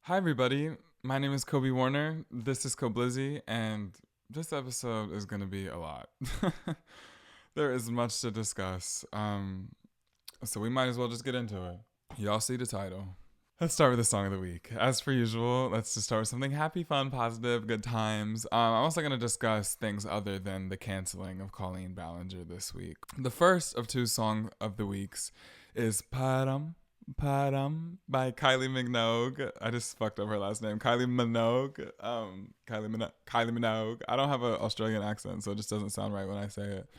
Hi, everybody. My name is Kobe Warner. This is KOBLIZZY, and this episode is going to be a lot. There is much to discuss, so we might as well just get into it. Y'all see the title. Let's start with the song of the week. As per usual, let's just start with something happy, fun, positive, good times. I'm also going to discuss things other than the canceling of Colleen Ballinger this week. The first of two song of the weeks is Padam by Kylie Minogue. I just fucked up her last name. Kylie Minogue. Kylie Minogue. I don't have an Australian accent, so it just doesn't sound right when I say it.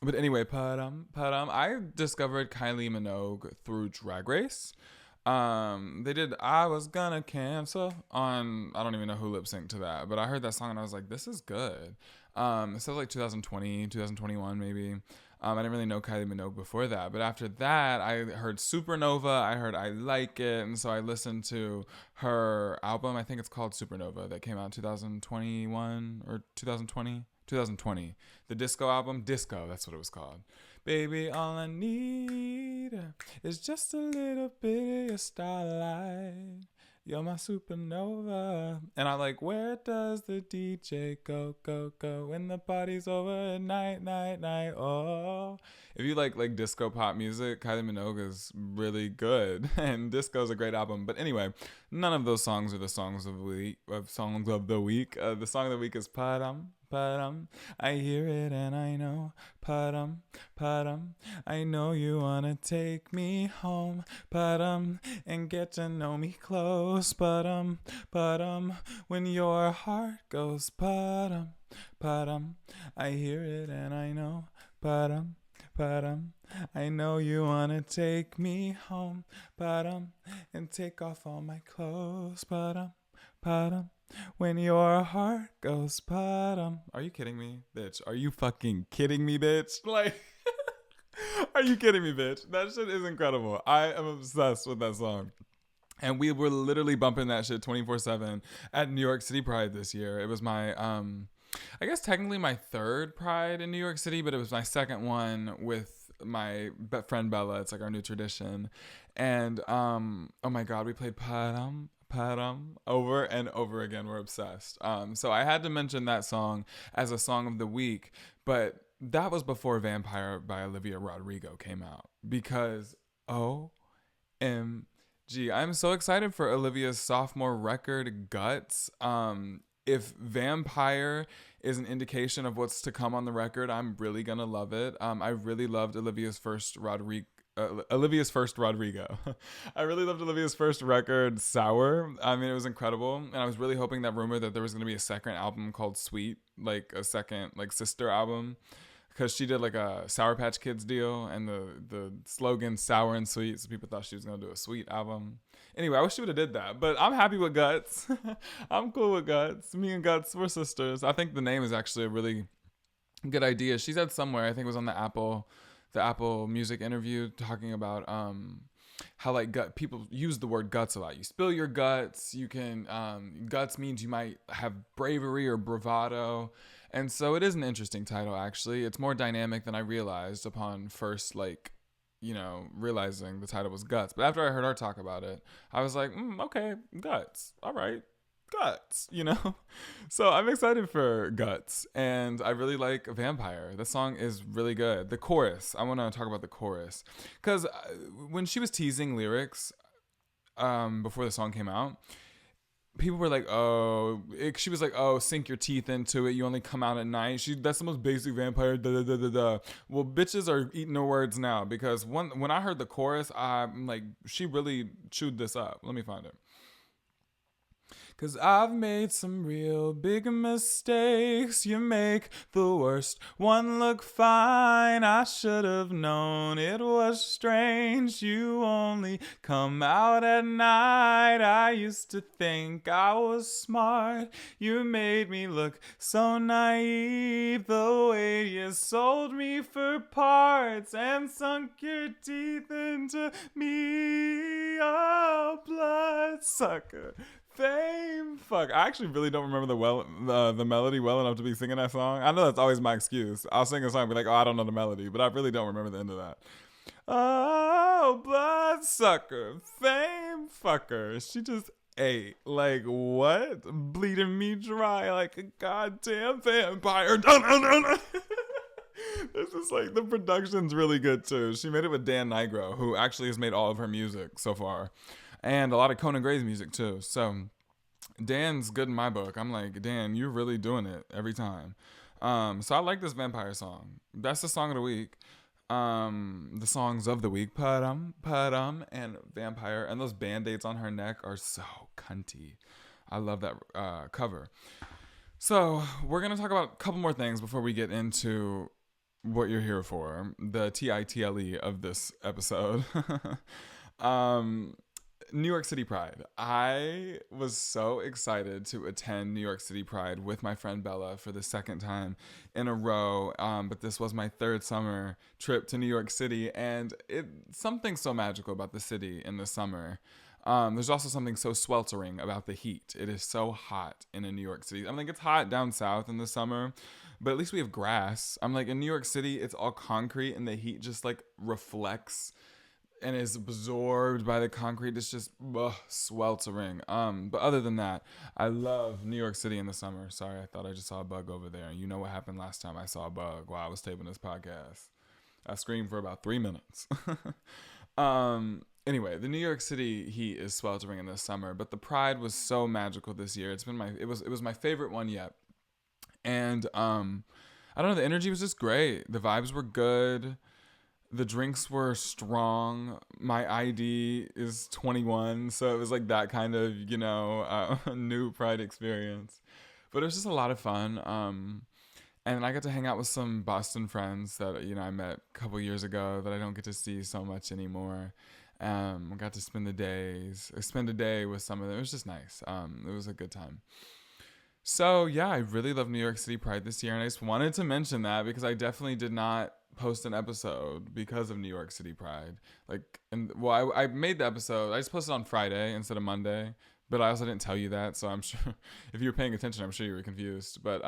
But anyway, Padam. I discovered Kylie Minogue through Drag Race. They did I Was Gonna Cancel on, I don't even know who lip synced to that, but I heard that song and I was like, this is good. It says like 2020, 2021 maybe. I didn't really know Kylie Minogue before that, but after that, I heard Supernova. I heard I Like It, and so I listened to her album. I think it's called Supernova, that came out in 2021 or 2020. 2020. The disco album, Disco, that's what it was called. Baby, all I need is just a little bit of your starlight. You're my supernova. And I like, where does the DJ go when the party's over at night. Oh. If you like disco pop music, Kylie Minogue is really good. And Disco's a great album. But anyway, none of those songs are the songs of the week. The song of the week is Padam. I hear it and I know. Padam. I know you wanna take me home. Padam, and get to know me close. Padam. When your heart goes padam. I hear it and I know. Padam. I know you wanna take me home. Padam, and take off all my clothes. Padam. When your heart goes bottom. Are you kidding me, bitch? Are you fucking kidding me, bitch? Like, are you kidding me, bitch? That shit is incredible. I am obsessed with that song. And we were literally bumping that shit 24/7 at New York City Pride this year. It was my, I guess technically my third Pride in New York City, but it was my second one with my friend Bella. It's like our new tradition. And, oh my God, we played Padam over and over again. We're obsessed. So I had to mention that song as a song of the week, but that was before Vampire by Olivia Rodrigo came out, because OMG, I'm so excited for Olivia's sophomore record, Guts. If Vampire is an indication of what's to come on the record, I'm really gonna love it. I really loved Olivia's first Rodrigo. I really loved Olivia's first record, Sour. I mean, it was incredible. And I was really hoping that rumor that there was going to be a second album called Sweet, like a second, like sister album. Because she did like a Sour Patch Kids deal, and the slogan Sour and Sweet. So people thought she was going to do a Sweet album. Anyway, I wish she would have did that. But I'm happy with Guts. I'm cool with Guts. Me and Guts, we're sisters. I think the name is actually a really good idea. She said somewhere, I think it was on the Apple Music interview, talking about how like people use the word guts a lot. You spill your guts. You can guts means you might have bravery or bravado, and so it is an interesting title. Actually, it's more dynamic than I realized upon first realizing the title was Guts. But after I heard her talk about it, I was like, okay, Guts, all right. Guts, So I'm excited for Guts, and I really like Vampire. The song is really good. The chorus, I want to talk about the chorus, because when she was teasing lyrics before the song came out, people were like, she was like, sink your teeth into it, you only come out at night. That's the most basic Vampire, Well, bitches are eating her words now, because when I heard the chorus, I'm like, she really chewed this up. Let me find it. 'Cause I've made some real big mistakes. You make the worst one look fine. I should have known it was strange. You only come out at night. I used to think I was smart. You made me look so naive. The way you sold me for parts and sunk your teeth into me. Oh, bloodsucker. Fame. Fuck. I actually really don't remember the melody well enough to be singing that song. I know that's always my excuse. I'll sing a song and be like, I don't know the melody, but I really don't remember the end of that. Oh, bloodsucker, fame fucker. She just 8. Like, what? Bleeding me dry like a goddamn vampire. No, no, no, no. This is like, the production's really good too. She made it with Dan Nigro, who actually has made all of her music so far, and a lot of Conan Gray's music too. So Dan's good in my book. I'm like, Dan, you're really doing it every time. So I like this vampire song. That's the song of the week. The songs of the week, Padum, and Vampire, and those band-aids on her neck are so cunty. I love that cover. So we're gonna talk about a couple more things before we get into what you're here for, the TITLE of this episode. New York City Pride. I was so excited to attend New York City Pride with my friend Bella for the second time in a row. But this was my third summer trip to New York City, and something so magical about the city in the summer. There's also something so sweltering about the heat. It is so hot in New York City. I mean, it's hot down south in the summer, but at least we have grass. I'm like, in New York City, it's all concrete, and the heat just like reflects and is absorbed by the concrete. It's just sweltering. But other than that, I love New York City in the summer. Sorry, I thought I just saw a bug over there. You know what happened last time I saw a bug while I was taping this podcast? I screamed for about 3 minutes. Anyway, the New York City heat is sweltering in the summer, but the Pride was so magical this year. It was my favorite one yet. And I don't know, the energy was just great. The vibes were good. The drinks were strong. My ID is 21, so it was like that kind of, new Pride experience. But it was just a lot of fun. And I got to hang out with some Boston friends that, I met a couple years ago that I don't get to see so much anymore. I got to spend a day with some of them. It was just nice. It was a good time. So yeah, I really love New York City Pride this year, and I just wanted to mention that because I definitely did not post an episode because of New York City Pride. I made the episode. I just posted on Friday instead of Monday, but I also didn't tell you that, so I'm sure if you were paying attention, I'm sure you were confused. But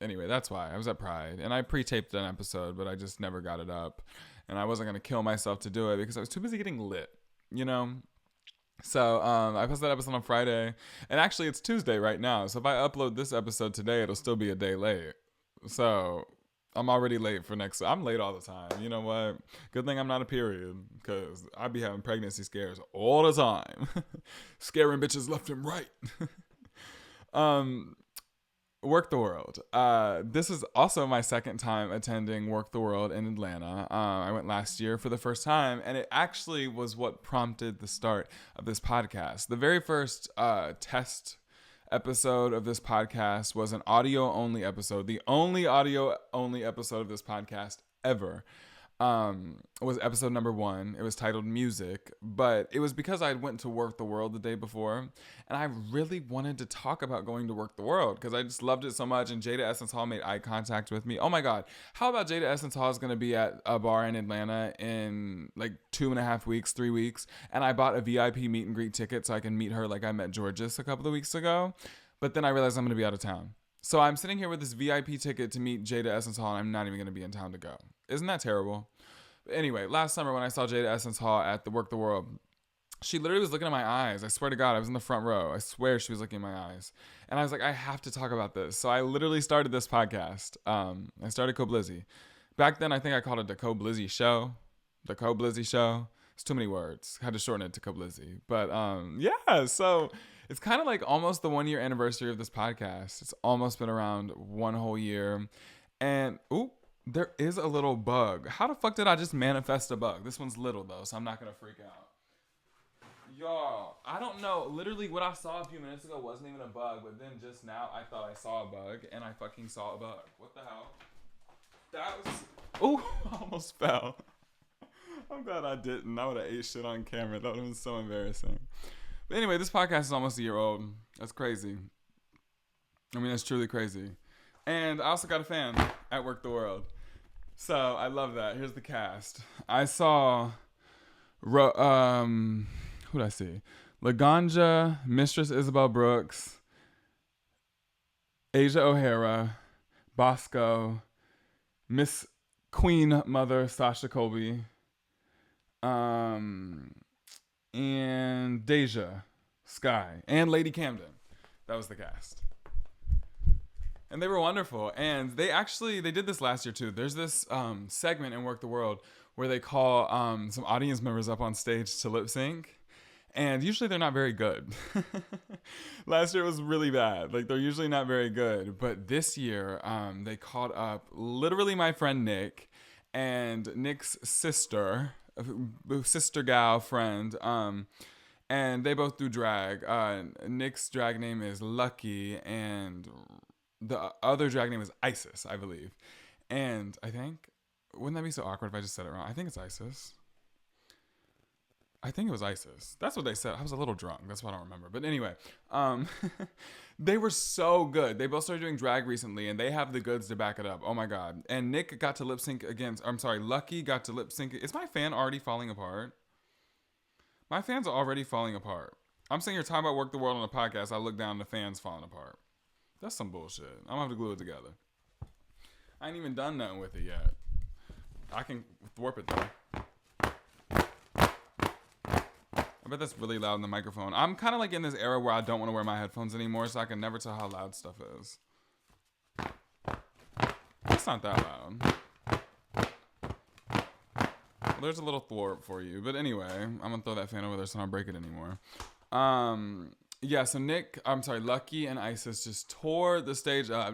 anyway, that's why I was at Pride, and I pre-taped an episode, but I just never got it up, and I wasn't gonna kill myself to do it because I was too busy getting lit, So I posted that episode on Friday, and actually it's Tuesday right now. So if I upload this episode today, it'll still be a day late. So I'm already late for next. I'm late all the time. You know what? Good thing I'm not a period, because I be having pregnancy scares all the time, scaring bitches left and right. Work the World. This is also my second time attending Work the World in Atlanta. I went last year for the first time, and it actually was what prompted the start of this podcast. The very first test episode of this podcast was an audio-only episode. The only audio-only episode of this podcast ever. Was episode number 1. It was titled Music, but it was because I went to Work the World the day before, and I really wanted to talk about going to Work the World because I just loved it so much, and Jada Essence Hall made eye contact with me. Oh my God. How about Jada Essence Hall is going to be at a bar in Atlanta in like 2.5 weeks, 3 weeks, and I bought a VIP meet and greet ticket so I can meet her like I met Georges a couple of weeks ago, but then I realized I'm going to be out of town. So I'm sitting here with this VIP ticket to meet Jada Essence Hall, and I'm not even going to be in town to go. Isn't that terrible? But anyway, last summer when I saw Jada Essence Hall at the Work the World, she literally was looking at my eyes. I swear to God, I was in the front row. I swear she was looking at my eyes. And I was like, I have to talk about this. So I literally started this podcast. I started KOBLIZZY. Back then, I think I called it the KOBLIZZY Show. The KOBLIZZY Show. It's too many words. I had to shorten it to KOBLIZZY. But yeah, so it's kind of like almost the 1-year anniversary of this podcast. It's almost been around 1 whole year. And, there is a little bug. How the fuck did I just manifest a bug? This one's little, though, so I'm not going to freak out. Y'all, I don't know. Literally, what I saw a few minutes ago wasn't even a bug, but then just now I thought I saw a bug, and I fucking saw a bug. What the hell? That was... Ooh, I almost fell. I'm glad I didn't. I would have ate shit on camera. That would have been so embarrassing. But anyway, this podcast is almost a year old. That's crazy. I mean, that's truly crazy. And I also got a fan at Work the World. So I love that. Here's the cast. I saw, who did I see? Laganja, Mistress Isabel Brooks, Asia O'Hara, Bosco, Miss Queen Mother Sasha Colby, and Deja. Sky, and Lady Camden. That was the cast. And they were wonderful. And they did this last year too. There's this segment in Work the World where they call some audience members up on stage to lip sync. And usually they're not very good. Last year was really bad. Like, they're usually not very good. But this year, they called up literally my friend Nick and Nick's sister gal friend. And they both do drag. Nick's drag name is Lucky, and the other drag name is Isis, I believe. And I think, wouldn't that be so awkward if I just said it wrong? I think it's Isis. I think it was Isis. That's what they said. I was a little drunk. That's why I don't remember. But anyway, they were so good. They both started doing drag recently, and they have the goods to back it up. Oh my God. And Nick got to lip sync against, Lucky got to lip sync. Is my fan already falling apart? My fans are already falling apart. I'm sitting here talking about Work the World on a podcast. I look down and the fans falling apart. That's some bullshit. I'm gonna have to glue it together. I ain't even done nothing with it yet. I can warp it though. I bet that's really loud in the microphone. I'm kind of like in this era where I don't want to wear my headphones anymore, so I can never tell how loud stuff is. It's not that loud. Well, there's a little thwart for you. But anyway, I'm going to throw that fan over there so I don't break it anymore. Yeah, so Lucky and Isis just tore the stage up.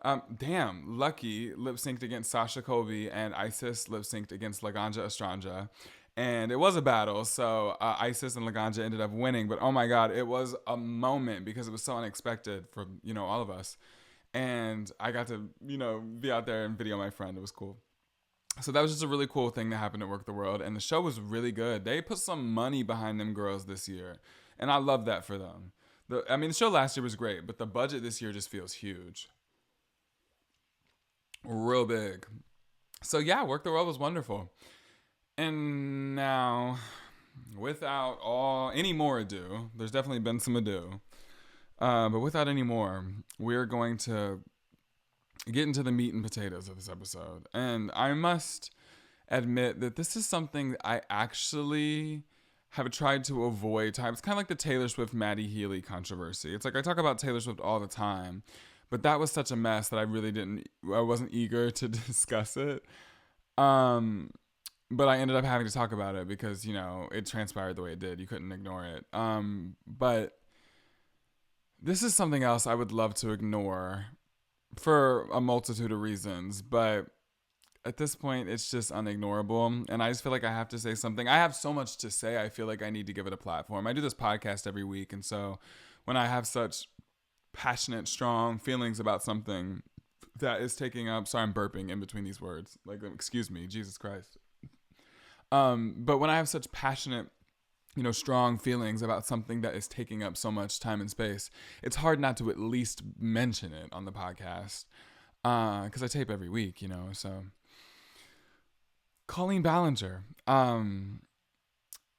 Lucky lip-synced against Sasha Colby, and Isis lip-synced against Laganja Estranja. And it was a battle, so Isis and Laganja ended up winning. But oh my God, it was a moment because it was so unexpected for, all of us. And I got to, be out there and video my friend. It was cool. So that was just a really cool thing that happened at Work the World. And the show was really good. They put some money behind them girls this year. And I love that for them. The show last year was great, but the budget this year just feels huge. Real big. So yeah, Work the World was wonderful. And now, without any more ado, there's definitely been some ado, but without any more, we're going to get into the meat and potatoes of this episode. And I must admit that this is something I actually have tried to avoid. It's kind of like the Taylor Swift Maddie Healy controversy. It's like I talk about Taylor Swift all the time, but that was such a mess that I wasn't eager to discuss it. But I ended up having to talk about it because, it transpired the way it did. You couldn't ignore it. But this is something else I would love to ignore for a multitude of reasons. But at this point, it's just unignorable. And I just feel like I have to say something. I have so much to say. I feel like I need to give it a platform. I do this podcast every week. And so when I have such passionate, strong feelings about something that is taking up... Sorry, I'm burping in between these words. Like, excuse me, Jesus Christ. But when I have such passionate, strong feelings about something that is taking up so much time and space, it's hard not to at least mention it on the podcast. Because I tape every week, so. Colleen Ballinger,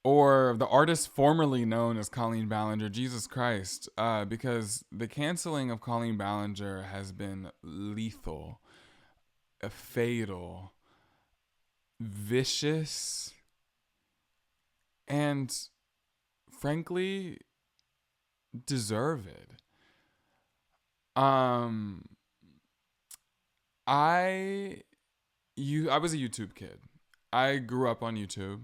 or the artist formerly known as Colleen Ballinger, Jesus Christ, because the canceling of Colleen Ballinger has been lethal, fatal, vicious, and frankly deserved. I was a YouTube kid. I grew up on YouTube.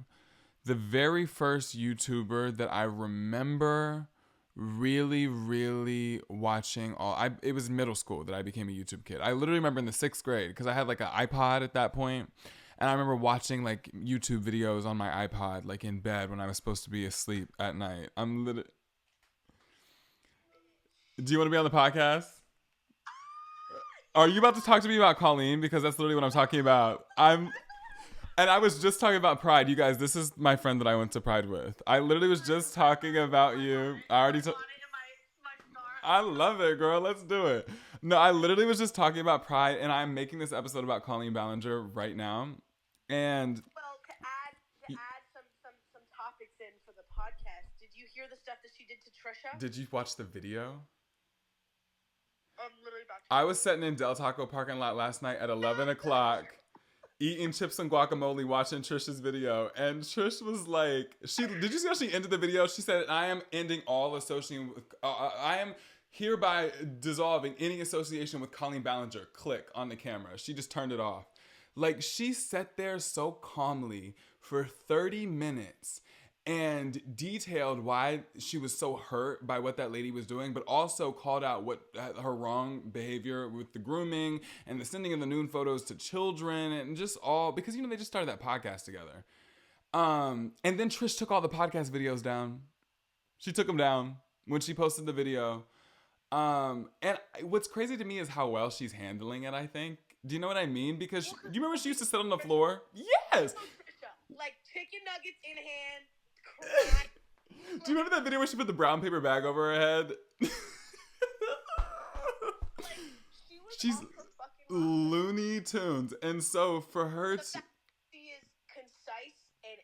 The very first YouTuber that I remember really, really watching it was middle school that I became a YouTube kid. I literally remember in the 6th grade because I had like an iPod at that point. And I remember watching like YouTube videos on my iPod, like in bed when I was supposed to be asleep at night. Do you want to be on the podcast? Are you about to talk to me about Colleen? Because that's literally what I'm talking about. And I was just talking about Pride. You guys, this is my friend that I went to Pride with. I literally was just talking about you. I love it, girl. Let's do it. No, I literally was just talking about Pride, and I'm making this episode about Colleen Ballinger right now. And to add some topics in for the podcast, did you hear the stuff that she did to Trisha? Did you watch the video? I'm literally about to. I was sitting in Del Taco parking lot last night at 11 o'clock. eating chips and guacamole, watching Trish's video, and Trish was like, did you see how she ended the video? She said, "I am ending all association with, I am hereby dissolving any association with Colleen Ballinger." Click on the camera. She just turned it off. Like, she sat there so calmly for 30 minutes and detailed why she was so hurt by what that lady was doing, but also called out what her wrong behavior with the grooming and the sending of the nude photos to children, and just all because, you know, they just started that podcast together. And then Trish took all the podcast videos down. She took them down when she posted the video. And what's crazy to me is how well she's handling it, I think. Do you know what I mean? Because do you remember she used to sit on the floor? Yes! Like chicken nuggets in hand. Crying. Do you remember that video where she put the brown paper bag over her head? Like, she's off her fucking Looney Tunes. And so for her the fact she is concise and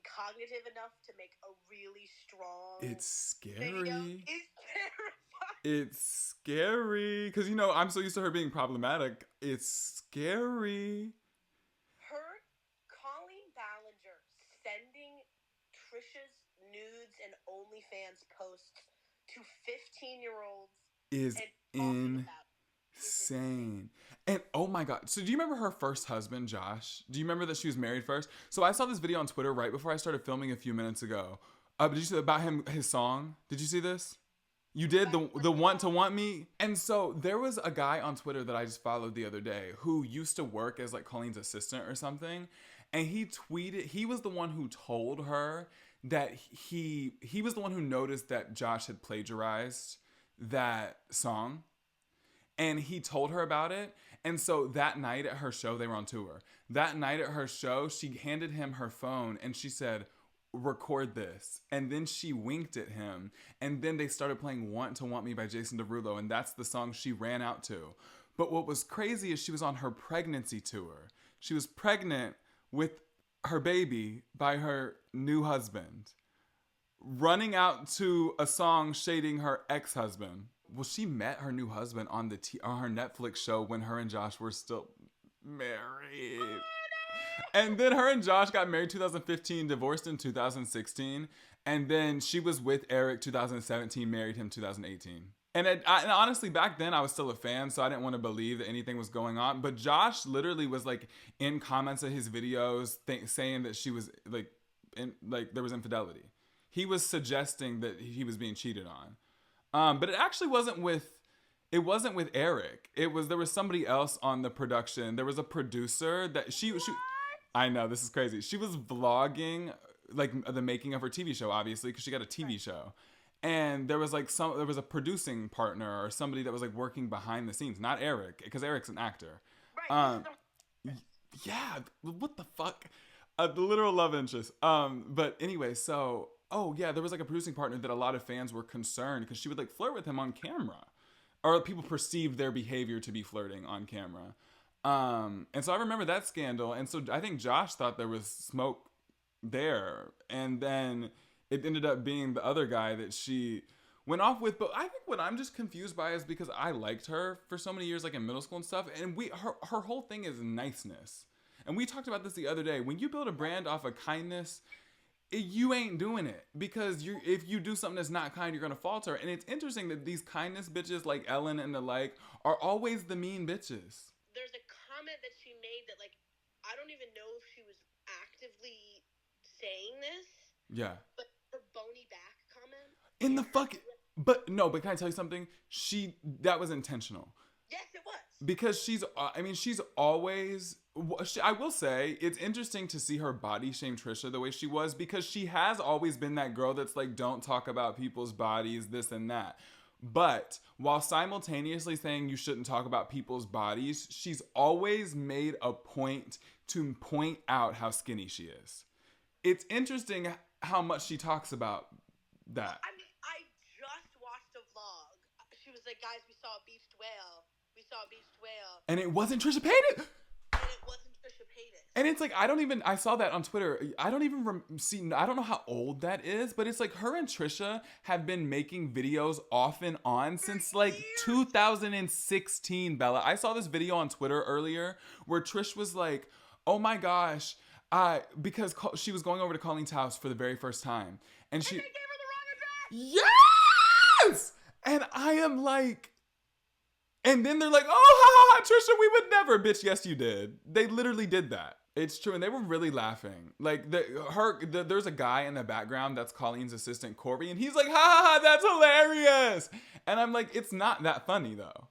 cognitive enough to make a really strong it's scary. video is terrifying. It's scary. Because, you know, I'm so used to her being problematic. It's scary. Her, Colleen Ballinger, sending Trisha's nudes and OnlyFans posts to 15-year-olds Is and talking about it. insane. And oh my God. So do you remember her first husband, Josh? Do you remember that she was married first? So I saw this video on Twitter right before I started filming a few minutes ago. Did you see about his song? Did you see this? You did the Want to Want Me? And so there was a guy on Twitter that I just followed the other day who used to work as like Colleen's assistant or something. And he tweeted, he was the one who told her that he was the one who noticed that Josh had plagiarized that song. And he told her about it. And so that night at her show, they were on tour. That night at her show, she handed him her phone and she said, "Record this." And then she winked at him. And then they started playing Want to Want Me by Jason Derulo. And that's the song she ran out to. But what was crazy is she was on her pregnancy tour. She was pregnant with her baby by her new husband, running out to a song shading her ex-husband. Well, she met her new husband on on her Netflix show when her and Josh were still married. And then her and Josh got married 2015, divorced in 2016. And then she was with Eric 2017, married him 2018. And honestly, back then I was still a fan, so I didn't want to believe that anything was going on. But Josh literally was like in comments of his videos saying that she was like there was infidelity. He was suggesting that he was being cheated on. But it actually wasn't with Eric. There was somebody else on the production. There was a producer that she I know, this is crazy. She was vlogging like the making of her TV show, obviously, because she got a TV show. And there was like there was a producing partner or somebody that was like working behind the scenes, not Eric, because Eric's an actor. Right. Yeah, what the fuck? The literal love interest. But anyway, so there was like a producing partner that a lot of fans were concerned because she would like flirt with him on camera, or people perceived their behavior to be flirting on camera. And so I remember that scandal. And so I think Josh thought there was smoke there. And then it ended up being the other guy that she went off with. But I think what I'm just confused by is because I liked her for so many years, like in middle school and stuff. And her whole thing is niceness. And we talked about this the other day. When you build a brand off of kindness, you ain't doing it, because if you do something that's not kind, you're gonna falter. And it's interesting that these kindness bitches like Ellen and the like are always the mean bitches. There's a comment that she made that, like, I don't even know if she was actively saying this. Yeah. But her bony back comment. In the fucking. But can I tell you something? That was intentional. Yes, it was. Because she's always. I will say it's interesting to see her body shame Trisha the way she was, because she has always been that girl that's like, don't talk about people's bodies, this and that. But while simultaneously saying you shouldn't talk about people's bodies, she's always made a point to point out how skinny she is. It's interesting how much she talks about that. I mean, I just watched a vlog. She was like, guys, we saw a beached whale. We saw a beached whale. And it wasn't Trisha Paytas. And it wasn't Trisha And it's like, I saw that on Twitter. I don't even see, I don't know how old that is, but it's like her and Trisha have been making videos off and on since like 2016, Bella. I saw this video on Twitter earlier where Trish was like, oh my gosh, because she was going over to Colleen's house for the very first time. And they gave her the wrong address! Yes! And I am like, and then they're like, oh, ha, ha, ha, Trisha, we would never. Bitch, yes, you did. They literally did that. It's true, and they were really laughing. Like, there's a guy in the background that's Colleen's assistant, Corby, and he's like, ha, ha, ha, that's hilarious. And I'm like, it's not that funny, though. No.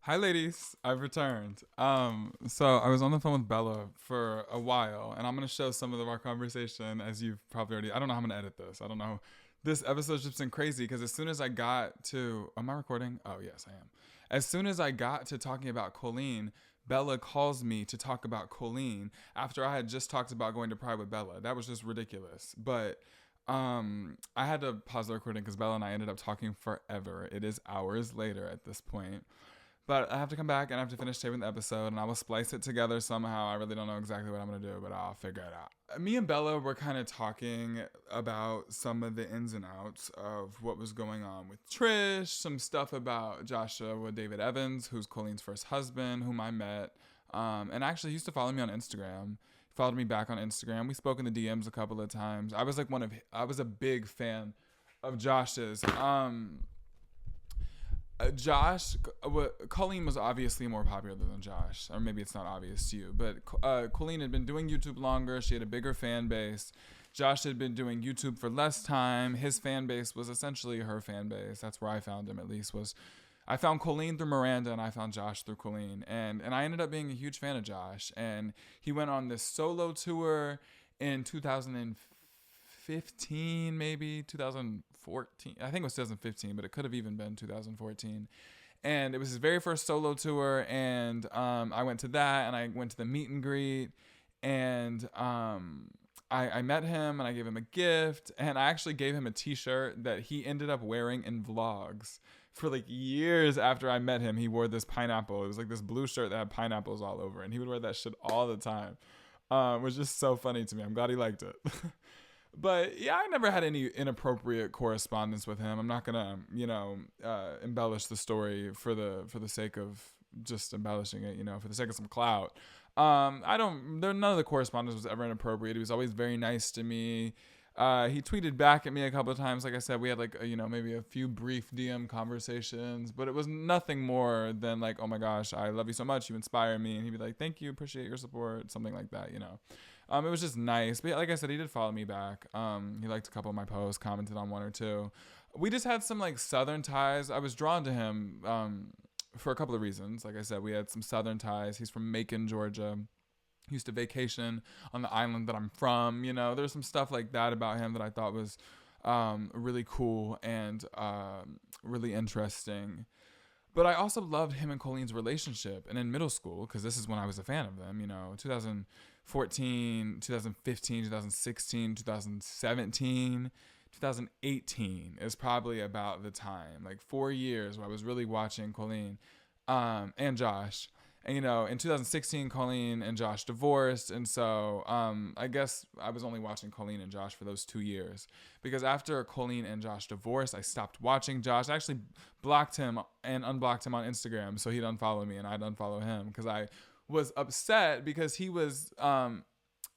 Hi, ladies. I've returned. So I was on the phone with Bella for a while, and I'm going to show some of our conversation, as you've probably already, I don't know how I'm going to edit this. I don't know. This episode's just been crazy, because as soon as I got to, am I recording? Oh, yes, I am. As soon as I got to talking about Colleen, Bella calls me to talk about Colleen after I had just talked about going to Pride with Bella. That was just ridiculous. But I had to pause the recording because Bella and I ended up talking forever. It is hours later at this point. But I have to come back and I have to finish taping the episode, and I will splice it together somehow. I really don't know exactly what I'm going to do, but I'll figure it out. Me and Bella were kind of talking about some of the ins and outs of what was going on with Trish, some stuff about Joshua David Evans, who's Colleen's first husband, whom I met. And actually, he used to follow me on Instagram. He followed me back on Instagram. We spoke in the DMs a couple of times. I was a big fan of Josh's. Colleen was obviously more popular than Josh, or maybe it's not obvious to you, but Colleen had been doing YouTube longer. She had a bigger fan base. Josh had been doing YouTube for less time. His fan base was essentially her fan base. That's where I found him, at least. I found Colleen through Miranda, and I found Josh through Colleen, and I ended up being a huge fan of Josh. And he went on this solo tour in 2015, maybe 2014. I think it was 2015, but it could have even been 2014. And it was his very first solo tour, and I went to that, and I went to the meet and greet, and I met him, and I gave him a gift, and I actually gave him a t-shirt that he ended up wearing in vlogs for like years after I met him. He wore this pineapple. It was like this blue shirt that had pineapples all over, and he would wear that shit all the time. It was just so funny to me. I'm glad he liked it. But yeah, I never had any inappropriate correspondence with him. I'm not gonna, embellish the story for the sake of just embellishing it, for the sake of some clout. None of the correspondence was ever inappropriate. He was always very nice to me. He tweeted back at me a couple of times. Like I said, we had maybe a few brief DM conversations, but it was nothing more than like, oh my gosh, I love you so much. You inspire me. And he'd be like, thank you. Appreciate your support. Something like that, It was just nice. But like I said, he did follow me back. He liked a couple of my posts, commented on one or two. We just had some like Southern ties. I was drawn to him for a couple of reasons. Like I said, we had some Southern ties. He's from Macon, Georgia. He used to vacation on the island that I'm from. There's some stuff like that about him that I thought was really cool and really interesting. But I also loved him and Colleen's relationship. And in middle school, because this is when I was a fan of them, 2014, 2015, 2016, 2017, 2018 is probably about the time. Like 4 years where I was really watching Colleen and Josh. And, in 2016, Colleen and Josh divorced. And so I guess I was only watching Colleen and Josh for those 2 years. Because after Colleen and Josh divorced, I stopped watching Josh. I actually blocked him and unblocked him on Instagram so he'd unfollow me and I'd unfollow him. Because I was upset because he was...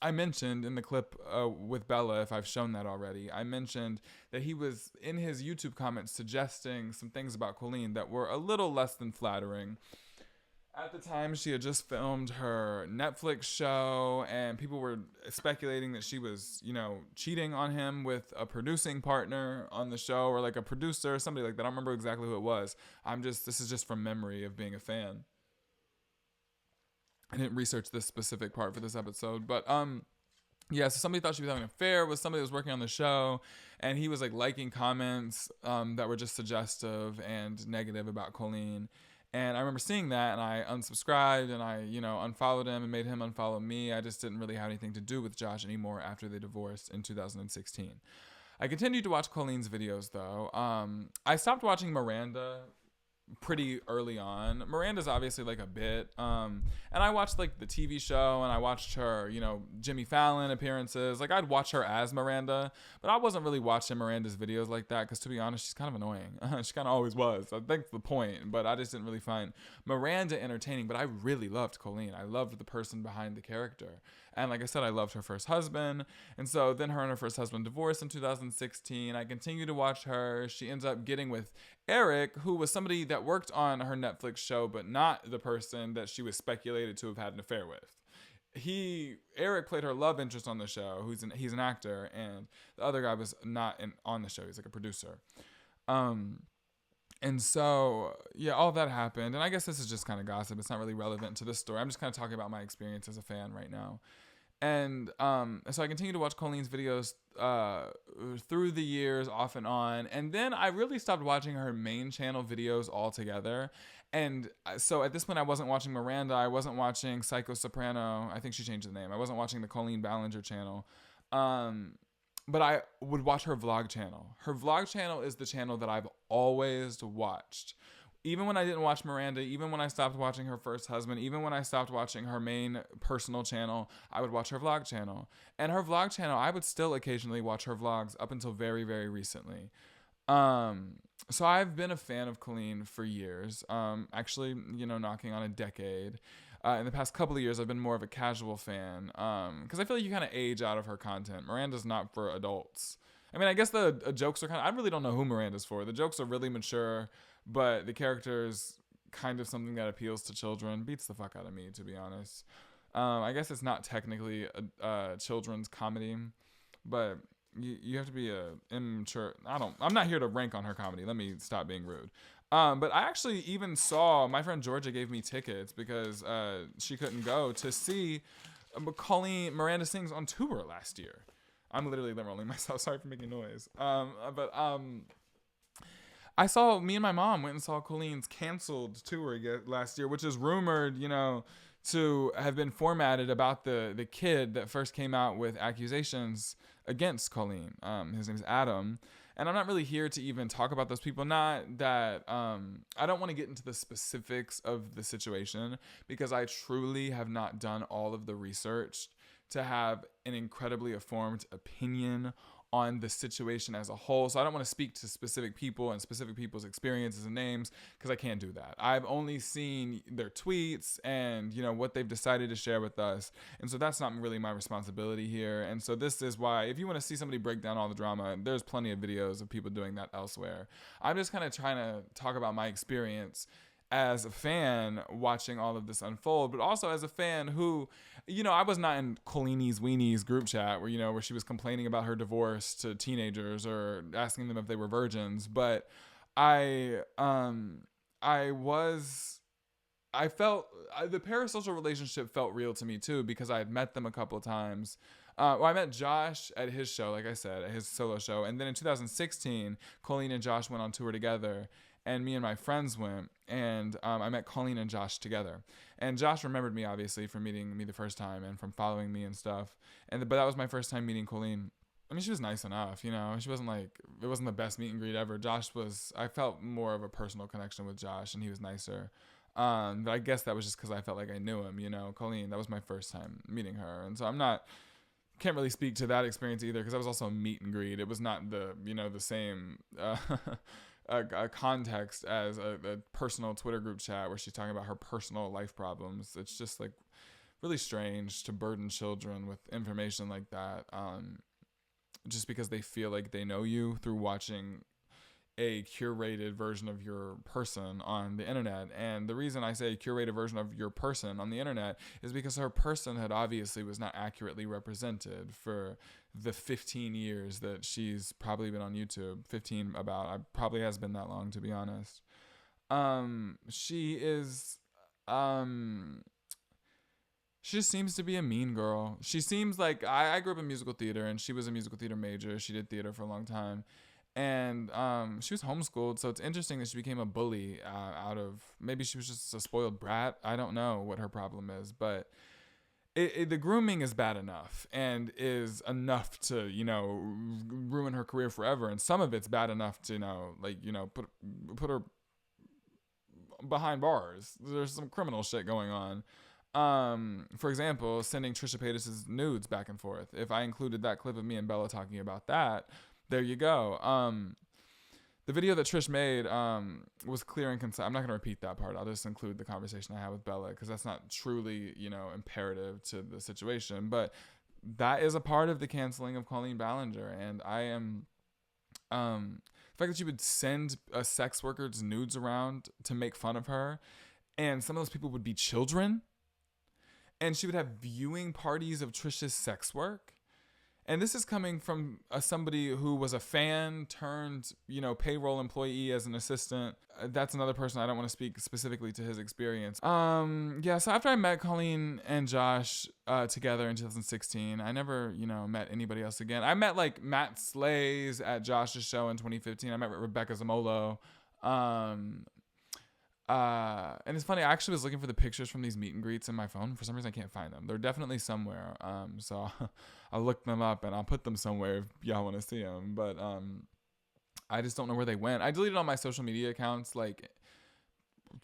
I mentioned in the clip with Bella, if I've shown that already, I mentioned that he was in his YouTube comments suggesting some things about Colleen that were a little less than flattering. At the time, she had just filmed her Netflix show, and people were speculating that she was, cheating on him with a producing partner on the show, or like a producer or somebody like that. I don't remember exactly who it was. This is just from memory of being a fan. I didn't research this specific part for this episode, but so somebody thought she was having an affair with somebody that was working on the show, and he was like liking comments that were just suggestive and negative about Colleen. And I remember seeing that, and I unsubscribed, and I, unfollowed him and made him unfollow me. I just didn't really have anything to do with Josh anymore after they divorced in 2016. I continued to watch Colleen's videos, though. I stopped watching Miranda pretty early on. Miranda's obviously like a bit. And I watched like the TV show, and I watched her, Jimmy Fallon appearances. Like I'd watch her as Miranda, but I wasn't really watching Miranda's videos like that because, to be honest, she's kind of annoying. She kind of always was. I think the point, but I just didn't really find Miranda entertaining. But I really loved Colleen. I loved the person behind the character. And like I said, I loved her first husband. And so then her and her first husband divorced in 2016. I continued to watch her. She ends up getting with Eric, who was somebody that worked on her Netflix show, but not the person that she was speculated to have had an affair with. Eric played her love interest on the show. He's an actor, and the other guy was not on the show. He's like a producer. And so, yeah, all that happened. And I guess this is just kind of gossip. It's not really relevant to this story. I'm just kind of talking about my experience as a fan right now. And so I continued to watch Colleen's videos through the years, off and on. And then I really stopped watching her main channel videos altogether. And so at this point, I wasn't watching Miranda. I wasn't watching Psycho Soprano. I think she changed the name. I wasn't watching the Colleen Ballinger channel. But I would watch her vlog channel. Her vlog channel is the channel that I've always watched. Even when I didn't watch Miranda, even when I stopped watching her first husband, even when I stopped watching her main personal channel, I would watch her vlog channel. And her vlog channel, I would still occasionally watch her vlogs up until very, very recently. So I've been a fan of Colleen for years, actually, knocking on a decade. In the past couple of years, I've been more of a casual fan because I feel like you kind of age out of her content. Miranda's not for adults. I mean, I guess the jokes are I really don't know who Miranda's for. The jokes are really mature, but the character's kind of something that appeals to children. Beats the fuck out of me, to be honest. I guess it's not technically a children's comedy, but you have to be immature. I'm not here to rank on her comedy. Let me stop being rude. But I actually even saw, my friend Georgia gave me tickets because she couldn't go to see Miranda Sings on tour last year. I'm literally rolling myself. Sorry for making noise. Me and my mom went and saw Colleen's canceled tour last year, which is rumored, to have been formatted about the kid that first came out with accusations against Colleen. His name is Adam. And I'm not really here to even talk about those people. Not that I don't want to get into the specifics of the situation because I truly have not done all of the research to have an incredibly informed opinion on the situation as a whole. So I don't want to speak to specific people and specific people's experiences and names because I can't do that. I've only seen their tweets and, what they've decided to share with us. And so that's not really my responsibility here. And so this is why, if you want to see somebody break down all the drama, there's plenty of videos of people doing that elsewhere. I'm just kind of trying to talk about my experience as a fan watching all of this unfold, but also as a fan who, I was not in Colleenie's Weenies group chat where she was complaining about her divorce to teenagers or asking them if they were virgins. But I felt the parasocial relationship felt real to me too because I had met them a couple of times. I met Josh at his show, like I said, at his solo show. And then in 2016, Colleen and Josh went on tour together. And me and my friends went, and I met Colleen and Josh together. And Josh remembered me, obviously, from meeting me the first time and from following me and stuff. But that was my first time meeting Colleen. I mean, she was nice enough, She wasn't it wasn't the best meet and greet ever. I felt more of a personal connection with Josh, and he was nicer. But I guess that was just because I felt like I knew him, Colleen, that was my first time meeting her. And so can't really speak to that experience either because that was also a meet and greet. It was not the same a context as a personal Twitter group chat where she's talking about her personal life problems. It's just really strange to burden children with information like that, just because they feel like they know you through watching a curated version of your person on the internet. And the reason I say curated version of your person on the internet is because her personhood obviously was not accurately represented for the 15 years that she's probably been on YouTube. I probably has been that long, to be honest. She just seems to be a mean girl. She seems like I grew up in musical theater and she was a musical theater major. She did theater for a long time. And she was homeschooled, so it's interesting that she became a bully out of, maybe she was just a spoiled brat. I don't know what her problem is, but the grooming is bad enough and is enough to, ruin her career forever. And some of it's bad enough to, put her behind bars. There's some criminal shit going on. For example, sending Trisha Paytas' nudes back and forth. If I included that clip of me and Bella talking about that, there you go. The video that Trish made was clear and concise. I'm not going to repeat that part. I'll just include the conversation I had with Bella because that's not truly, imperative to the situation. But that is a part of the canceling of Colleen Ballinger. And I am... the fact that you would send a sex worker's nudes around to make fun of her, and some of those people would be children, and she would have viewing parties of Trisha's sex work. And this is coming from somebody who was a fan turned, payroll employee as an assistant. That's another person. I don't want to speak specifically to his experience. So after I met Colleen and Josh together in 2016, I never, met anybody else again. I met like Matt Slays at Josh's show in 2015. I met Rebecca Zamolo. And it's funny, I actually was looking for the pictures from these meet and greets in my phone. For some reason, I can't find them. They're definitely somewhere. So I'll look them up and I'll put them somewhere if y'all want to see them. But I just don't know where they went. I deleted all my social media accounts like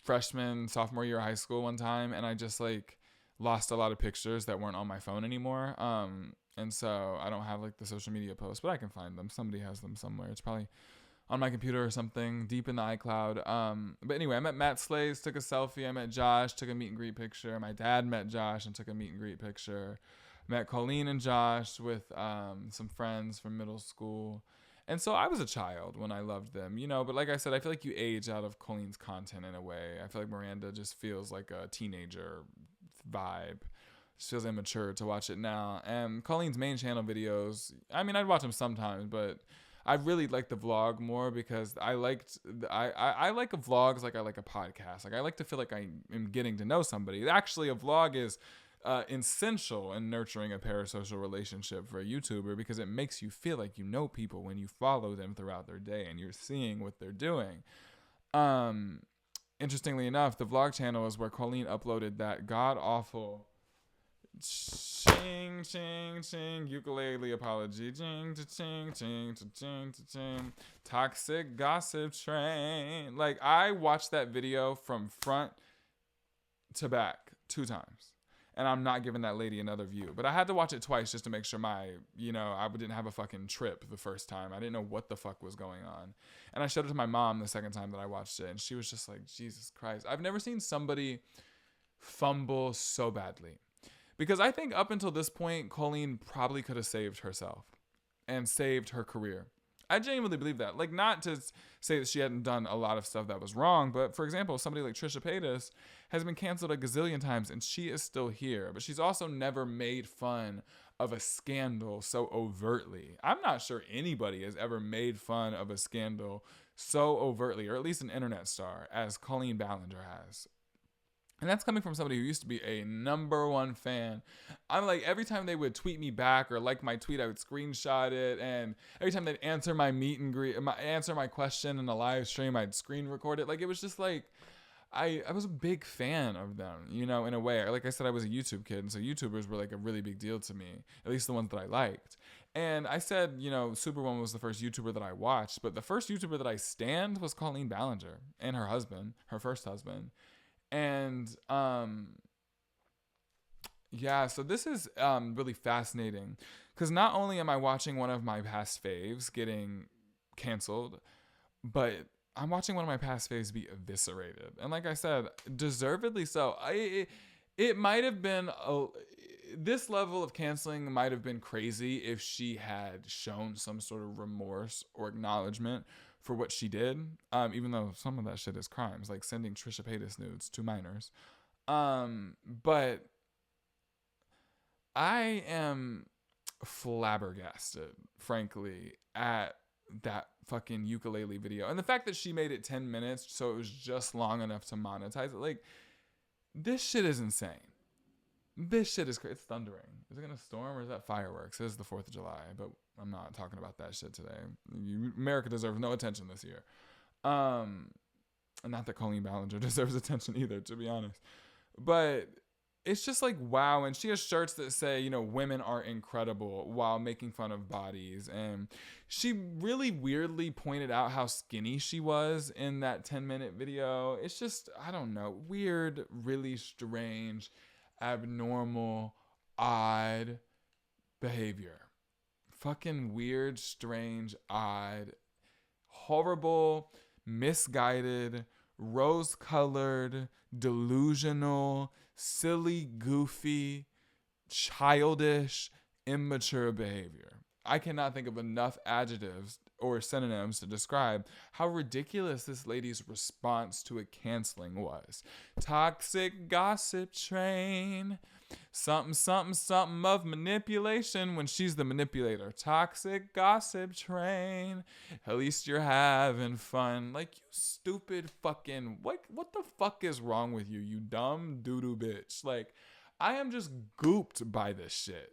freshman, sophomore year of high school one time. And I just like lost a lot of pictures that weren't on my phone anymore. And so I don't have like the social media posts, but I can find them. Somebody has them somewhere. It's probably on my computer or something, deep in the iCloud. But anyway, I met Matt Slays, took a selfie. I met Josh, took a meet and greet picture. My dad met Josh and took a meet and greet picture. Met Colleen and Josh with some friends from middle school. And so I was a child when I loved them, But like I said, I feel like you age out of Colleen's content in a way. I feel like Miranda just feels like a teenager vibe. It feels immature to watch it now. And Colleen's main channel videos, I'd watch them sometimes, but I really like the vlog more because I like vlogs like I like a podcast. Like I like to feel like I am getting to know somebody. Actually, a vlog is essential in nurturing a parasocial relationship for a YouTuber because it makes you feel like you know people when you follow them throughout their day and you're seeing what they're doing. Interestingly enough, the vlog channel is where Colleen uploaded that god-awful ching ching ching ukulele apology ching ching ching ching ching toxic gossip train. Like I watched that video from front to back 2 times and I'm not giving that lady another view, but I had to watch it twice just to make sure I didn't have a fucking trip the first time. I didn't know what the fuck was going on, and I showed it to my mom the second time that I watched it and she was just like, Jesus Christ, I've never seen somebody fumble so badly. Because I think up until this point, Colleen probably could have saved herself and saved her career. I genuinely believe that. Like, not to say that she hadn't done a lot of stuff that was wrong, but for example, somebody like Trisha Paytas has been canceled a gazillion times and she is still here. But she's also never made fun of a scandal so overtly. I'm not sure anybody has ever made fun of a scandal so overtly, or at least an internet star, as Colleen Ballinger has. And that's coming from somebody who used to be a #1 fan. I'm like, every time they would tweet me back or like my tweet, I would screenshot it. And every time they'd answer my meet and greet, answer my question in a live stream, I'd screen record it. Like, it was just like, I was a big fan of them, in a way. Like I said, I was a YouTube kid. And so YouTubers were like a really big deal to me, at least the ones that I liked. And I said, Superwoman was the first YouTuber that I watched. But the first YouTuber that I stanned was Colleen Ballinger and her husband, her first husband. And, so this is really fascinating because not only am I watching one of my past faves getting canceled, but I'm watching one of my past faves be eviscerated. And like I said, deservedly so. It might have been, this level of canceling might have been crazy if she had shown some sort of remorse or acknowledgement for what she did, even though some of that shit is crimes, like sending Trisha Paytas nudes to minors. But I am flabbergasted, frankly, at that fucking ukulele video. And the fact that she made it 10 minutes, so it was just long enough to monetize it. Like, this shit is insane. This shit is crazy. It's thundering. Is it going to storm or is that fireworks? It is the 4th of July, but I'm not talking about that shit today. America deserves no attention this year. And not that Colleen Ballinger deserves attention either, to be honest. But it's just like, wow. And she has shirts that say, you know, women are incredible while making fun of bodies. And she really weirdly pointed out how skinny she was in that 10-minute video. It's just, I don't know, weird, really strange, abnormal, odd behavior. Fucking weird, strange, odd, horrible, misguided, rose-colored, delusional, silly, goofy, childish, immature behavior. I cannot think of enough adjectives or synonyms to describe how ridiculous this lady's response to a canceling was. Toxic gossip train. Something, something, something of manipulation when she's the manipulator. Toxic gossip train. At least you're having fun. Like, you stupid fucking... What the fuck is wrong with you, you dumb doo-doo bitch? Like, I am just gooped by this shit.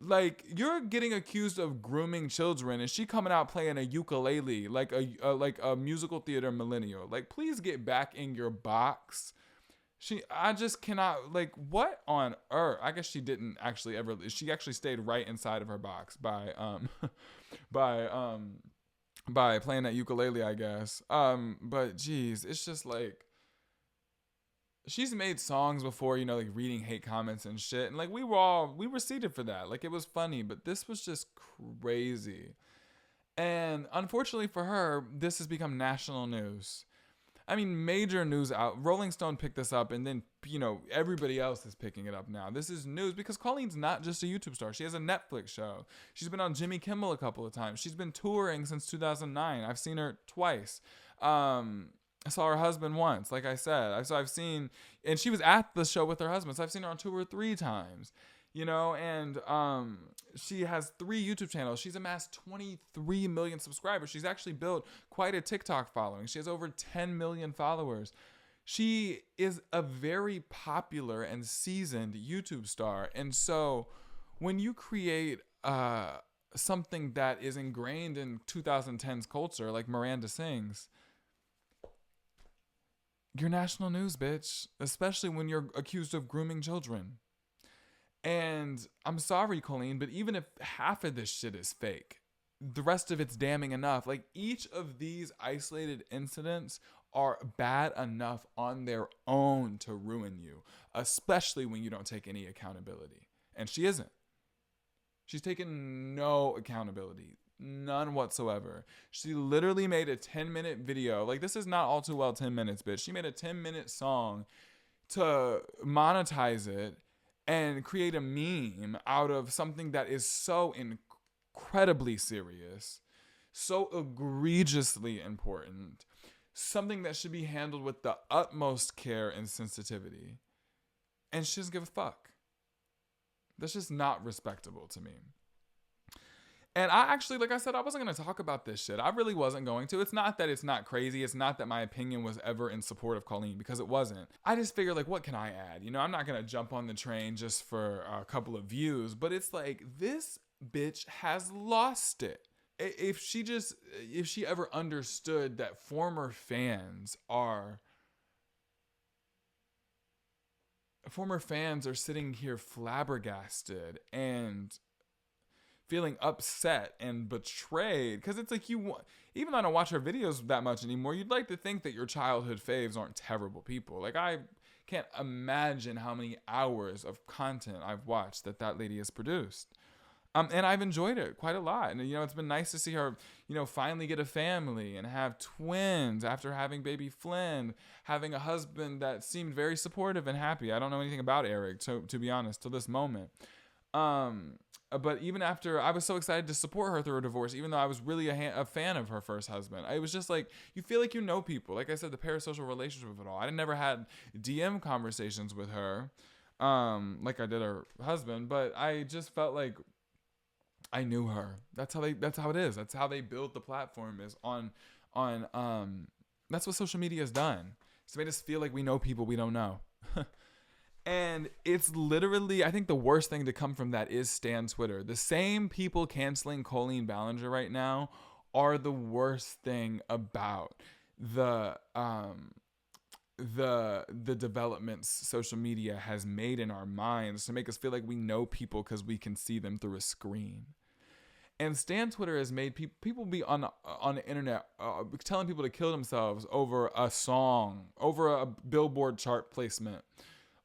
Like, you're getting accused of grooming children, and she coming out playing a ukulele like a musical theater millennial. Like, please get back in your box. I just cannot, like, what on earth? I guess she didn't actually ever. She actually stayed right inside of her box by playing that ukulele, I guess. But geez, it's just like, she's made songs before, you know, like reading hate comments and shit. And like, we were seated for that. Like, it was funny, but this was just crazy. And unfortunately for her, this has become national news. I mean, major news out. Rolling Stone picked this up, and then, you know, everybody else is picking it up now. This is news because Colleen's not just a YouTube star. She has a Netflix show. She's been on Jimmy Kimmel a couple of times. She's been touring since 2009. I've seen her twice. I saw her husband once, like I said. So I've seen, and she was at the show with her husband, so I've seen her on 2 or 3 times. You know, and she has 3 YouTube channels. She's amassed 23 million subscribers. She's actually built quite a TikTok following. She has over 10 million followers. She is a very popular and seasoned YouTube star. And so when you create something that is ingrained in 2010's culture, like Miranda Sings, you're national news, bitch. Especially when you're accused of grooming children. And I'm sorry, Colleen, but even if half of this shit is fake, the rest of it's damning enough. Like, each of these isolated incidents are bad enough on their own to ruin you, especially when you don't take any accountability. And she isn't. She's taken no accountability. None whatsoever. She literally made a 10-minute video. Like, this is not all too well 10 minutes, bitch. She made a 10-minute song to monetize it and create a meme out of something that is so incredibly serious, so egregiously important, something that should be handled with the utmost care and sensitivity. And she doesn't give a fuck. That's just not respectable to me. And I actually, like I said, I wasn't going to talk about this shit. I really wasn't going to. It's not that it's not crazy. It's not that my opinion was ever in support of Colleen, because it wasn't. I just figured, like, what can I add? You know, I'm not going to jump on the train just for a couple of views. But it's like, this bitch has lost it. If she ever understood that former fans are sitting here flabbergasted and feeling upset and betrayed, because it's like, even though I don't watch her videos that much anymore, you'd like to think that your childhood faves aren't terrible people. Like, I can't imagine how many hours of content I've watched that lady has produced. And I've enjoyed it quite a lot. And, you know, it's been nice to see her, you know, finally get a family and have twins after having baby Flynn, having a husband that seemed very supportive and happy. I don't know anything about Eric, to be honest, to this moment. But even after, I was so excited to support her through her divorce, even though I was really a fan of her first husband. It was just like, you feel like you know people. Like I said, the parasocial relationship of it all. I never had DM conversations with her, like I did her husband, but I just felt like I knew her. That's how it is. That's how they build the platform, is on that's what social media has done. It's made us feel like we know people we don't know. And it's literally, I think the worst thing to come from that is Stan Twitter. The same people canceling Colleen Ballinger right now are the worst thing about the the developments social media has made in our minds to make us feel like we know people because we can see them through a screen. And Stan Twitter has made people be on the internet telling people to kill themselves over a song, over a Billboard chart placement,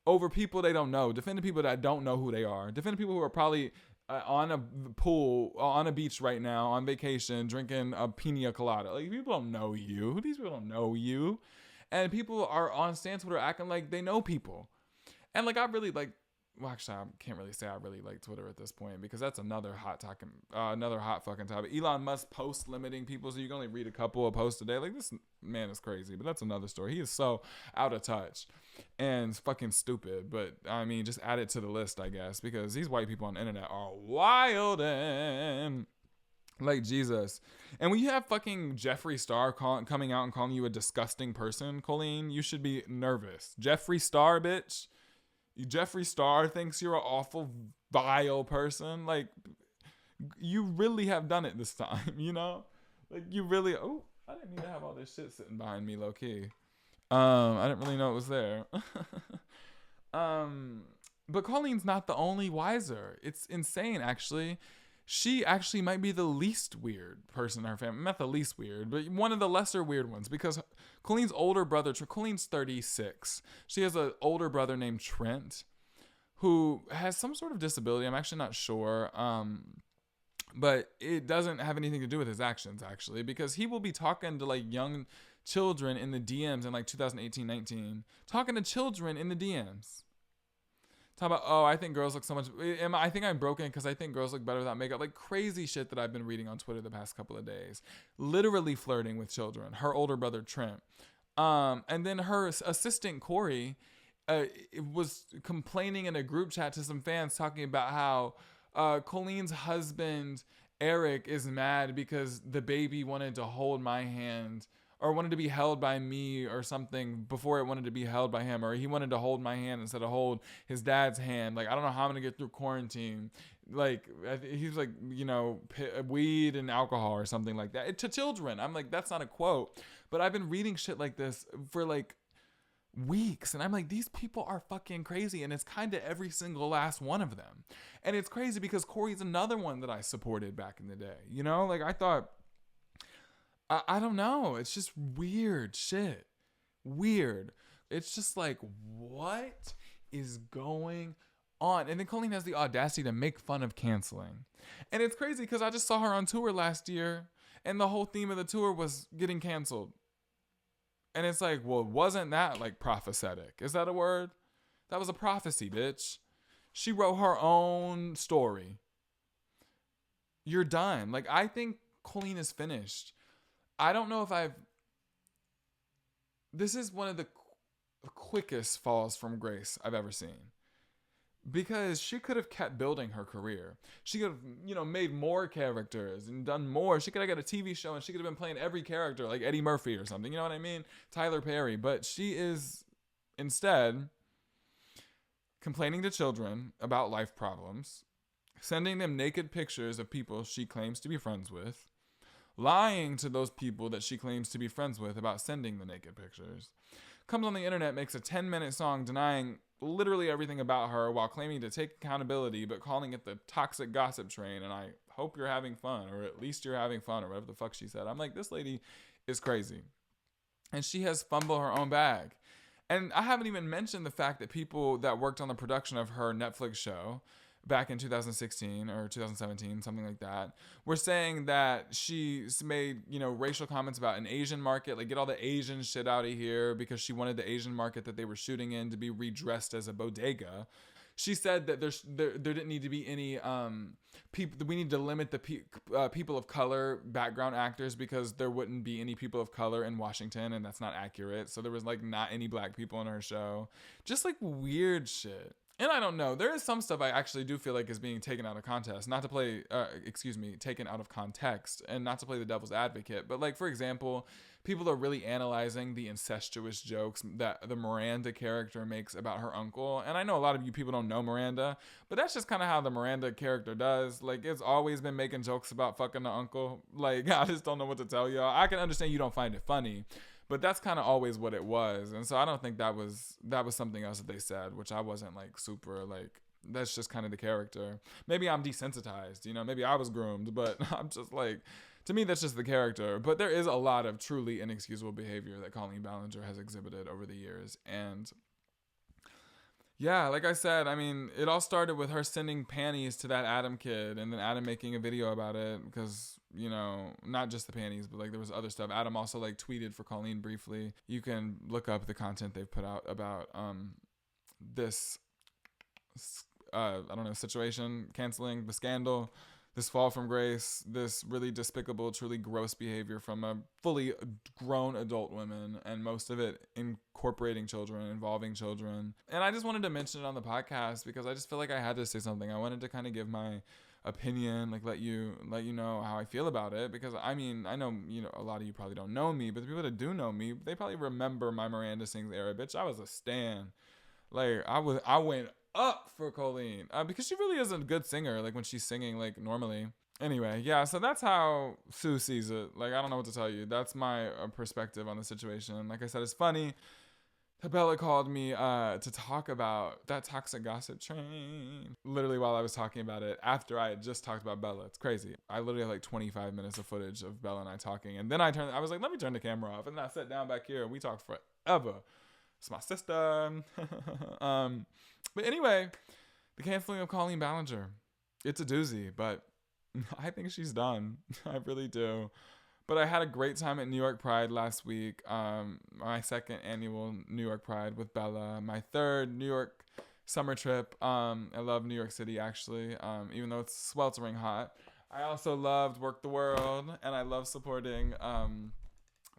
over people they don't know, defending people that don't know who they are, defending people who are probably on a pool, on a beach right now, on vacation, drinking a pina colada. Like, people don't know you. These people don't know you. And people are on Stan Twitter acting like they know people. And like, I really like, well, actually, I can't really say I really like Twitter at this point because that's another hot fucking topic. Elon Musk post limiting people, so you can only read a couple of posts a day. Like, this man is crazy, but that's another story. He is so out of touch and fucking stupid. But I mean, just add it to the list, I guess, because these white people on the internet are wild and like Jesus. And when you have fucking Jeffree Star coming out and calling you a disgusting person, Colleen, you should be nervous. Jeffree Star, bitch. Jeffree Star thinks you're an awful, vile person. Like, you really have done it this time, you know? Like, you really... Oh, I didn't mean to have all this shit sitting behind me, low-key. I didn't really know it was there. But Colleen's not the only wiser. It's insane, actually. She actually might be the least weird person in her family. Not the least weird, but one of the lesser weird ones. Because Colleen's older brother, Colleen's 36. She has an older brother named Trent, who has some sort of disability. I'm actually not sure. But it doesn't have anything to do with his actions, actually. Because he will be talking to, like, young children in the DMs in, like, 2018-19. Talking to children in the DMs. Talk about, oh, I think girls look so much... I think I'm broken because I think girls look better without makeup. Like, crazy shit that I've been reading on Twitter the past couple of days. Literally flirting with children. Her older brother, Trent. And then her assistant, Corey, was complaining in a group chat to some fans talking about how Colleen's husband, Eric, is mad because the baby wanted to hold my hand... or wanted to be held by me or something before it wanted to be held by him, or he wanted to hold my hand instead of hold his dad's hand. Like, I don't know how I'm going to get through quarantine. Like, he's like, you know, weed and alcohol or something like that. To children. I'm like, that's not a quote. But I've been reading shit like this for like weeks. And I'm like, these people are fucking crazy. And it's kind of every single last one of them. And it's crazy because Corey's another one that I supported back in the day. You know, like I thought... I don't know. It's just weird shit. Weird. It's just like, what is going on? And then Colleen has the audacity to make fun of canceling. And it's crazy because I just saw her on tour last year and the whole theme of the tour was getting canceled. And it's like, well, wasn't that like prophetic? Is that a word? That was a prophecy, bitch. She wrote her own story. You're done. Like, I think Colleen is finished. I don't know if this is one of the quickest falls from grace I've ever seen. Because she could have kept building her career. She could have, you know, made more characters and done more. She could have got a TV show and she could have been playing every character like Eddie Murphy or something. You know what I mean? Tyler Perry. But she is instead complaining to children about life problems, sending them naked pictures of people she claims to be friends with, lying to those people that she claims to be friends with about sending the naked pictures, comes on the internet, makes a 10-minute song denying literally everything about her while claiming to take accountability, but calling it the toxic gossip train, and I hope you're having fun, or at least you're having fun, or whatever the fuck she said. I'm like, this lady is crazy. And she has fumbled her own bag. And I haven't even mentioned the fact that people that worked on the production of her Netflix show back in 2016 or 2017, something like that, were saying that she's made, you know, racial comments about an Asian market, like get all the Asian shit out of here because she wanted the Asian market that they were shooting in to be redressed as a bodega. She said that there didn't need to be any people. We need to limit the people of color background actors because there wouldn't be any people of color in Washington, and that's not accurate. So there was like not any black people in her show. Just like weird shit. And I don't know. There is some stuff I actually do feel like is being taken out of context. Taken out of context, and not to play the devil's advocate. But like, for example, people are really analyzing the incestuous jokes that the Miranda character makes about her uncle. And I know a lot of you people don't know Miranda, but that's just kind of how the Miranda character does. Like, it's always been making jokes about fucking the uncle. Like, I just don't know what to tell y'all. I can understand you don't find it funny, But that's kind of always what it was. And so I don't think that was something else that they said, which I wasn't like super like, that's just kind of the character. Maybe I'm desensitized, you know, maybe I was groomed, but I'm just like, to me, that's just the character. But there is a lot of truly inexcusable behavior that Colleen Ballinger has exhibited over the years. And yeah, like I said, I mean, it all started with her sending panties to that Adam kid and then Adam making a video about it because, you know, not just the panties, but like there was other stuff. Adam also like tweeted for Colleen briefly. You can look up the content they've put out about this, I don't know, situation, canceling, the scandal, this fall from grace, this really despicable, truly gross behavior from a fully grown adult women, and most of it incorporating children, involving children. And I just wanted to mention it on the podcast because I just feel like I had to say something. I wanted to kind of give my opinion, like let you know how I feel about it, because I mean, I know, you know, a lot of you probably don't know me, but the people that do know me, they probably remember my Miranda Sings era. Bitch, I was a stan. Like I went up for Colleen because she really is a good singer, like when she's singing like normally. Anyway, yeah, so that's how Sue sees it. Like, I don't know what to tell you. That's my perspective on the situation. Like I said, it's funny. Bella called me to talk about that toxic gossip train. Literally while I was talking about it, after I had just talked about Bella. It's crazy. I literally had like 25 minutes of footage of Bella and I talking. And then I was like, let me turn the camera off. And then I sat down back here and we talked forever. It's my sister. But anyway, the canceling of Colleen Ballinger. It's a doozy, but I think she's done. I really do. But I had a great time at New York Pride last week. My second annual New York Pride with Bella. My third New York summer trip. I love New York City, actually, even though it's sweltering hot. I also loved Work the World, and I love supporting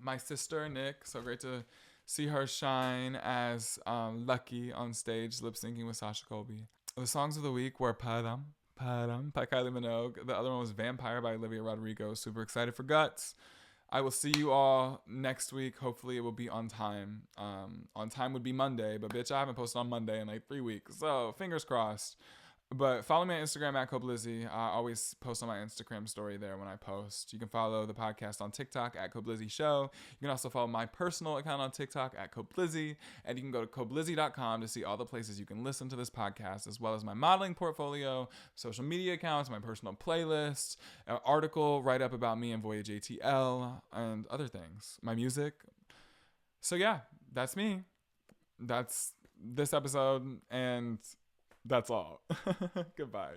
my sister, Nick. So great to see her shine as Lucky on stage, lip syncing with Sasha Colby. The songs of the week were Padam by Kylie Minogue. The other one was Vampire by Olivia Rodrigo. Super excited for Guts. I will see you all next week. Hopefully it will be on time. On time would be Monday, but bitch, I haven't posted on Monday in like 3 weeks. So fingers crossed. But follow me on Instagram at KOBLIZZY. I always post on my Instagram story there when I post. You can follow the podcast on TikTok at KOBLIZZY Show. You can also follow my personal account on TikTok at KOBLIZZY. And you can go to KOBLIZZY.com to see all the places you can listen to this podcast, as well as my modeling portfolio, social media accounts, my personal playlist, an article, write up about me and Voyage ATL, and other things. My music. So yeah, that's me. That's this episode, and that's all. Goodbye.